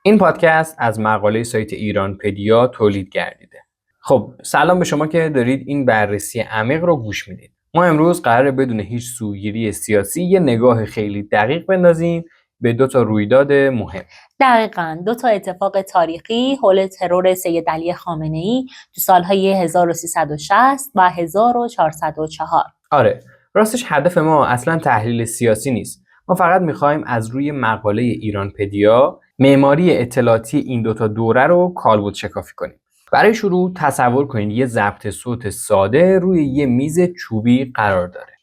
این پادکست از مقاله سایت ایرانپدیا تولید گردیده. خب سلام به شما که دارید این بررسی عمیق رو گوش میدید. ما امروز قراره بدون هیچ سوگیری سیاسی یه نگاه خیلی دقیق بندازیم به دو تا رویداد مهم. دقیقاً 2 اتفاق تاریخی حول ترور سید علی خامنه‌ای تو سالهای 1360 و 1404. آره، راستش هدف ما اصلا تحلیل سیاسی نیست. ما فقط میخوایم از روی مقاله ایرانپدیا معماری اطلاعاتی این دوتا دوره رو کالبد شکافی کنیم. برای شروع تصور کنید یه ضبط صوت ساده روی یه میز چوبی قرار داره.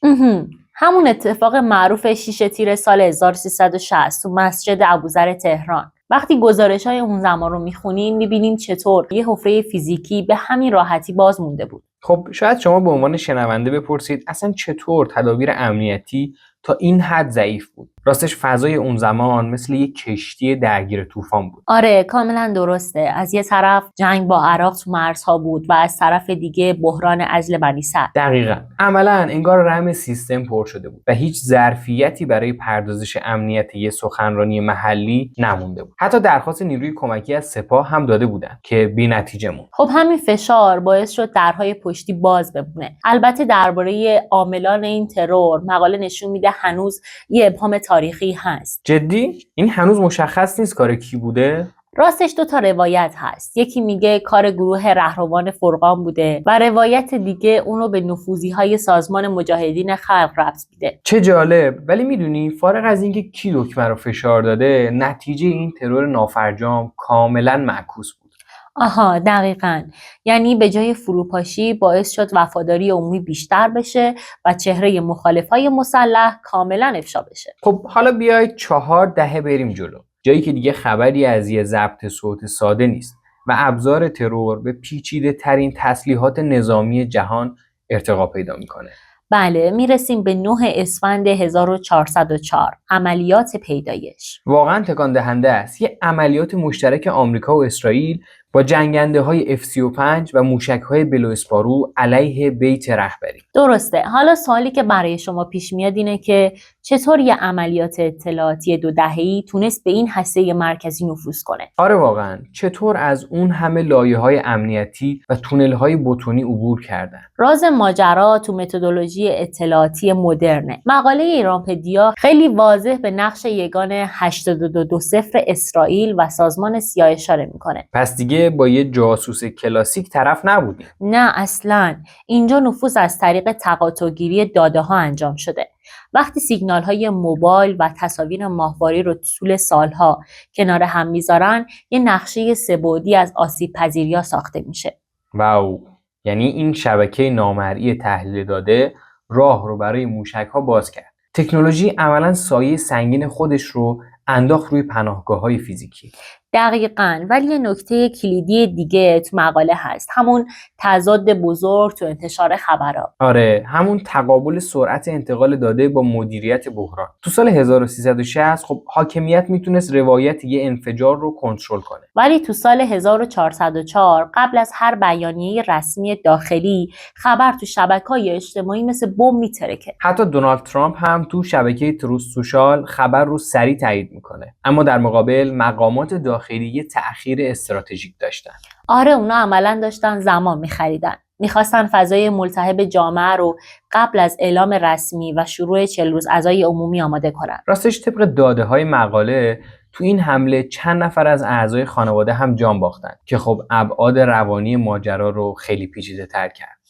همون اتفاق معروف 6 تیر سال 1360 تو مسجد ابوذر تهران. وقتی گزارش‌های اون زمان رو میخونیم میبینیم چطور یه حفره فیزیکی به همین راحتی باز مونده بود. خب شاید شما به عنوان شنونده بپرسید اصلا چطور تدابیر امنیتی تا این حد ضعیف بود؟ راستش فضای اون زمان مثل یک کشتی درگیر طوفان بود. آره کاملا درسته. از یه طرف جنگ با عراق تو مرزها بود و از طرف دیگه بحران عزل بنی سعد. دقیقاً. عملاً انگار رم سیستم پر شده بود و هیچ ظرفیتی برای پردازش امنیت یه سخنرانی محلی نمونده بود. حتی درخواست نیروی کمکی از سپاه هم داده بودن که بی‌نتیجه موند. خب همین فشار باعث شد درهای پشتی باز بمونه. البته درباره عاملان این ترور مقاله نشون میده هنوز یه ابهام تاریخی هست. جدی؟ این هنوز مشخص نیست کار کی بوده؟ راستش 2 روایت هست. یکی میگه کار گروه رهروان فرقان بوده و روایت دیگه اونو به نفوذی‌های سازمان مجاهدین خلق ربط میده. چه جالب. ولی میدونی فارغ از اینکه کی دکمه رو فشار داده، نتیجه این ترور نافرجام کاملا معکوس بود. آها دقیقاً. یعنی به جای فروپاشی باعث شد وفاداری عمومی بیشتر بشه و چهره مخالفای مسلح کاملا افشا بشه. خب حالا بیاید 4 دهه بریم جلو. جایی که دیگه خبری از یه ضبط صوت ساده نیست و ابزار ترور به پیچیده ترین تسلیحات نظامی جهان ارتقا پیدا میکنه. بله میرسیم به 9 اسفند 1404 عملیات پیدایش. واقعا تکان دهنده است. یه عملیات مشترک آمریکا و اسرائیل با جنگنده های F-35 و موشک های بلواسپارو علیه بیت رهبری. درسته. حالا سوالی که برای شما پیش میاد اینه که چطور یه عملیات اطلاعاتی 2 دهه‌ای تونست به این هسته مرکزی نفوذ کنه؟ آره واقعا چطور از اون همه لایه‌های امنیتی و تونل‌های بتونی عبور کردن؟ راز ماجرا تو متدولوژی اطلاعاتی مدرنه. مقاله ایرانپدیا خیلی واضح به نقش یگان 8220 اسرائیل و سازمان CIA اشاره میکنه. پس دیگه با یه جاسوس کلاسیک طرف نبودیم. نه اصلاً. اینجا نفوذ از طریق تقاطع‌گیری داده‌ها انجام شده. وقتی سیگنال‌های موبایل و تصاویر ماهواری رو طول سالها کنار هم میذارن، یه نقشه سه‌بعدی از آسیب پذیری‌ها ساخته میشه. واو، یعنی این شبکه نامرئی تحلیل داده راه رو برای موشک‌ها باز کرد. تکنولوژی عملاً سایه سنگین خودش رو انداخت روی پناهگاه‌های فیزیکی. دقیقاً. ولی یه نکته کلیدی دیگه تو مقاله هست، همون تضاد بزرگ تو انتشار خبرها. آره، همون تقابل سرعت انتقال داده با مدیریت بحران. تو سال 1360 خب حاکمیت میتونست روایت یه انفجار رو کنترل کنه. ولی تو سال 1404 قبل از هر بیانیه رسمی داخلی خبر تو شبکه‌های اجتماعی مثل بمب میترکه. حتی دونالد ترامپ هم تو شبکه تروث سوشال خبر رو سریع تایید میکنه. اما در مقابل مقامات داخلی یه تأخیر استراتژیک داشتن. آره اونا عملاً داشتن زمان می‌خریدن. می‌خواستن فضای ملتهب جامعه رو قبل از اعلام رسمی و شروع 40 روز عزای عمومی آماده کنن. راستش طبق داده‌های مقاله تو این حمله چند نفر از اعضای خانواده هم جان باختن که خب ابعاد روانی ماجرا رو خیلی پیچیده‌تر کرد.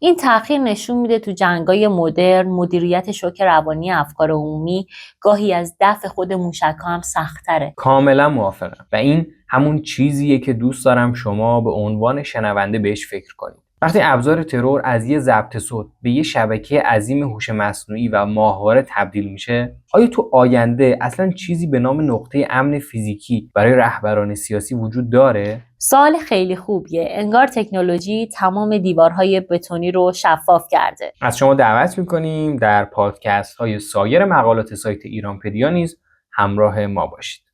این تأخیر نشون میده تو جنگای مدرن مدیریت شوک روانی افکار عمومی گاهی از دفع خود موشک‌ها هم سخت‌تره. کاملا موافقم و این همون چیزیه که دوست دارم شما به عنوان شنونده بهش فکر کنید. وقتی ابزار ترور از یه ضبط صوت به یه شبکه عظیم هوش مصنوعی و ماهواره تبدیل میشه، آیا تو آینده اصلا چیزی به نام نقطه امن فیزیکی برای رهبران سیاسی وجود داره؟ سوال خیلی خوبیه. انگار تکنولوژی تمام دیوارهای بتونی رو شفاف کرده. از شما دعوت میکنیم در پادکست های سایر مقالات سایت ایرانپدیا نیز همراه ما باشید.